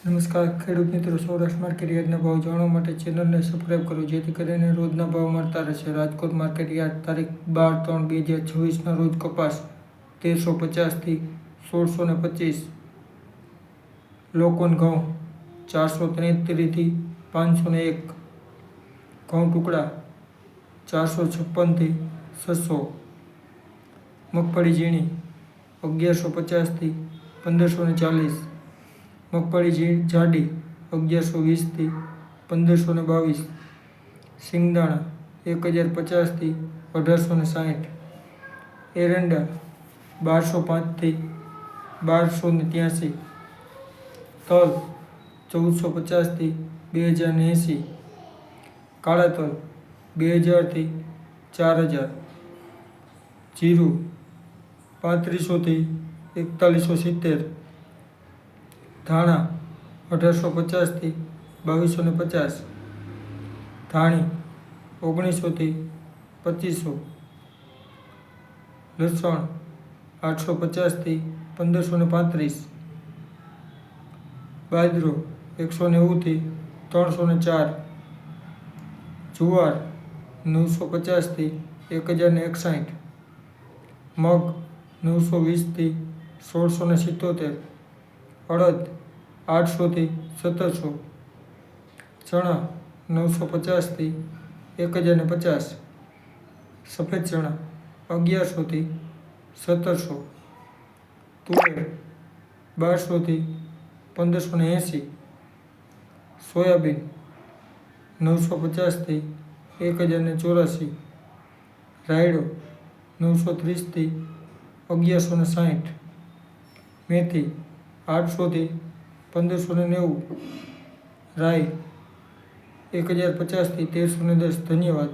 નમસ્કાર ખેડૂત મિત્રો, સૌરાષ્ટ્ર માર્કેટ યાર્ડના ભાવ જાણવા માટે ચેનલને સબસ્ક્રાઈબ કરો જેથી કરીને રોજના ભાવ મળતા રહેશે. રાજકોટ માર્કેટ યાર્ડ તારીખ 12/3/2026 રોજ કપાસ 1350 થી 1625, લોકવન ઘઉં 473 થી 501, ઘઉં ટુકડા 456 થી 600, મગફળી ઝીણી 1150 થી 1540, મગફળી જાડી 1120 થી 1522, સિંગદાણા 1050 થી 1860, એરંડા 1205 થી 1283, તલ 1450 થી 2080, કાળા તલ 2000 થી 4000, જીરું 3500 થી 4170, ધાણા 1850 થી 2250, ધાણી 1900 થી 2500, લસણ 850 થી 1535, બાજરો 190 થી 304, જુવાર 950 થી 1061, મગ 920 થી 1677, અડદ 800 થી 1700, ચણા 950 થી 1050, સફેદ ચણા 1100 થી 1700, તુવેર 1200 થી 1580, સોયાબીન 950 થી 1084, રાયડો 930 થી 1160, મેથી 800 થી 1590, રાઈ 1050 થી 1310. ધન્યવાદ.